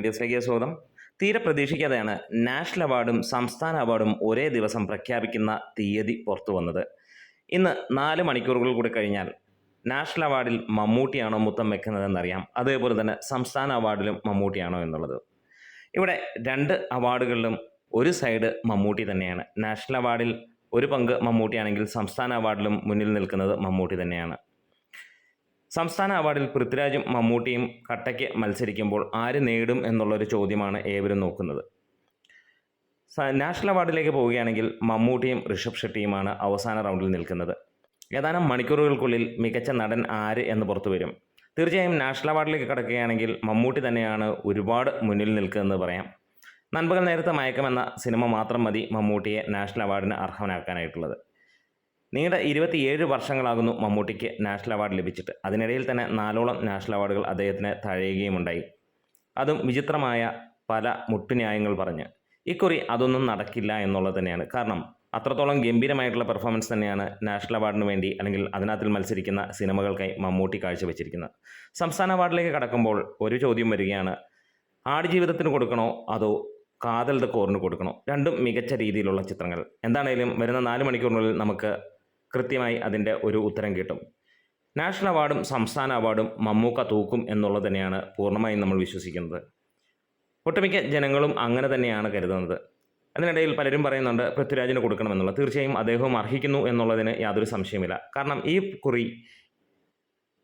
മീഡിയസിലേക്ക് സ്വാഗതം. തീരെ പ്രതീക്ഷിക്കാതെയാണ് നാഷണൽ അവാർഡും സംസ്ഥാന അവാർഡും ഒരേ ദിവസം പ്രഖ്യാപിക്കുന്ന തീയതി പുറത്തു വന്നത്. ഇന്ന് 4 മണിക്കൂറുകൾ കൂടി കഴിഞ്ഞാൽ നാഷണൽ അവാർഡിൽ മമ്മൂട്ടിയാണോ മുത്തം വെക്കുന്നതെന്നറിയാം. അതേപോലെ തന്നെ സംസ്ഥാന അവാർഡിലും മമ്മൂട്ടിയാണോ എന്നുള്ളത്. ഇവിടെ 2 അവാർഡുകളിലും ഒരു സൈഡ് മമ്മൂട്ടി തന്നെയാണ്. നാഷണൽ അവാർഡിൽ ഒരു പങ്ക് മമ്മൂട്ടിയാണെങ്കിൽ സംസ്ഥാന അവാർഡിലും മുന്നിൽ നിൽക്കുന്നത് മമ്മൂട്ടി തന്നെയാണ്. സംസ്ഥാന അവാർഡിൽ പൃഥ്വിരാജും മമ്മൂട്ടിയും കട്ടയ്ക്ക് മത്സരിക്കുമ്പോൾ ആര് നേടും എന്നുള്ളൊരു ചോദ്യമാണ് ഏവരും നോക്കുന്നത്. നാഷണൽ അവാർഡിലേക്ക് പോവുകയാണെങ്കിൽ മമ്മൂട്ടിയും ഋഷഭ് ഷെട്ടിയുമാണ് അവസാന റൗണ്ടിൽ നിൽക്കുന്നത്. ഏതാനും മണിക്കൂറുകൾക്കുള്ളിൽ മികച്ച നടൻ ആര് എന്ന് പുറത്തു വരും. തീർച്ചയായും നാഷണൽ അവാർഡിലേക്ക് കടക്കുകയാണെങ്കിൽ മമ്മൂട്ടി തന്നെയാണ് ഒരുപാട് മുന്നിൽ നിൽക്കുന്നതെന്ന് പറയാം. നൻപകൽ നേരത്തെ മയക്കം എന്ന സിനിമ മാത്രം മതി മമ്മൂട്ടിയെ നാഷണൽ അവാർഡിന് അർഹനാക്കാനായിട്ടുള്ളത്. നീണ്ട 27 വർഷങ്ങളാകുന്നു മമ്മൂട്ടിക്ക് നാഷണൽ അവാർഡ് ലഭിച്ചിട്ട്. അതിനിടയിൽ തന്നെ 4ഓളം നാഷണൽ അവാർഡുകൾ അദ്ദേഹത്തിന് തഴയുകയുമുണ്ടായി. അതും വിചിത്രമായ പല മുട്ടുന്യായങ്ങൾ പറഞ്ഞ്. ഇക്കുറി അതൊന്നും നടക്കില്ല എന്നുള്ളത് തന്നെയാണ്. കാരണം അത്രത്തോളം ഗംഭീരമായിട്ടുള്ള പെർഫോമൻസ് തന്നെയാണ് നാഷണൽ അവാർഡിന് വേണ്ടി അല്ലെങ്കിൽ അതിനകത്തിൽ മത്സരിക്കുന്ന സിനിമകൾക്കായി മമ്മൂട്ടി കാഴ്ചവെച്ചിരിക്കുന്നത്. സംസ്ഥാന അവാർഡിലേക്ക് കടക്കുമ്പോൾ ഒരു ചോദ്യം വരികയാണ്, ആടുജീവിതത്തിന് കൊടുക്കണോ അതോ കാതൽ ദ കോറിന് കൊടുക്കണോ? രണ്ടും മികച്ച രീതിയിലുള്ള ചിത്രങ്ങൾ. എന്താണേലും വരുന്ന 4 മണിക്കൂറിനുള്ളിൽ നമുക്ക് കൃത്യമായി അതിൻ്റെ ഒരു ഉത്തരം കിട്ടും. നാഷണൽ അവാർഡും സംസ്ഥാന അവാർഡും മമ്മൂക്ക തൂക്കും എന്നുള്ളത് തന്നെയാണ് പൂർണ്ണമായും നമ്മൾ വിശ്വസിക്കുന്നത്. ഒട്ടുമിക്ക ജനങ്ങളും അങ്ങനെ തന്നെയാണ് കരുതുന്നത്. അതിനിടയിൽ പലരും പറയുന്നുണ്ട് പൃഥ്വിരാജിന് കൊടുക്കണമെന്നുള്ളത്. തീർച്ചയായും അദ്ദേഹവും അർഹിക്കുന്നു എന്നുള്ളതിന് യാതൊരു സംശയമില്ല. കാരണം ഈ കുറി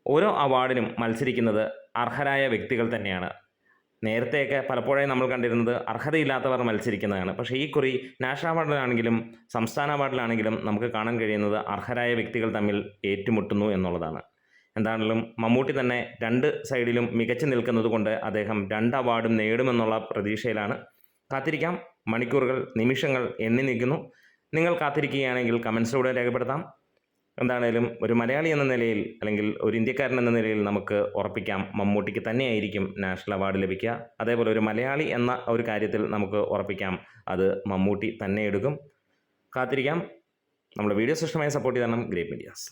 ഓരോ അവാർഡിനും മത്സരിക്കുന്നത് അർഹരായ വ്യക്തികൾ തന്നെയാണ്. നേരത്തെയൊക്കെ പലപ്പോഴായി നമ്മൾ കണ്ടിരുന്നത് അർഹതയില്ലാത്തവർ മത്സരിക്കുന്നതാണ്. പക്ഷേ ഈ കുറി നാഷണൽ അവാർഡിലാണെങ്കിലും സംസ്ഥാന അവാർഡിലാണെങ്കിലും നമുക്ക് കാണാൻ കഴിയുന്നത് അർഹരായ വ്യക്തികൾ തമ്മിൽ ഏറ്റുമുട്ടുന്നു എന്നുള്ളതാണ്. എന്താണെങ്കിലും മമ്മൂട്ടി തന്നെ 2 സൈഡിലും മികച്ചു നിൽക്കുന്നത് കൊണ്ട് അദ്ദേഹം 2 അവാർഡും നേടുമെന്നുള്ള പ്രതീക്ഷയിലാണ്. കാത്തിരിക്കാം. മണിക്കൂറുകൾ, നിമിഷങ്ങൾ എണ്ണി നിൽക്കുന്നു. നിങ്ങൾ കാത്തിരിക്കുകയാണെങ്കിൽ കമൻസിലൂടെ രേഖപ്പെടുത്താം. എന്താണേലും ഒരു മലയാളി എന്ന നിലയിൽ അല്ലെങ്കിൽ ഒരു ഇന്ത്യക്കാരൻ എന്ന നിലയിൽ നമുക്ക് ഉറപ്പിക്കാം മമ്മൂട്ടിക്ക് തന്നെയായിരിക്കും നാഷണൽ അവാർഡ് ലഭിക്കുക. അതേപോലെ ഒരു മലയാളി എന്ന ഒരു കാര്യത്തിൽ നമുക്ക് ഉറപ്പിക്കാം അത് മമ്മൂട്ടി തന്നെ എടുക്കും. കാത്തിരിക്കാം. നമ്മുടെ വീഡിയോസ് ഇഷ്ടമായി സപ്പോർട്ട് ചെയ്യണം. Great medias.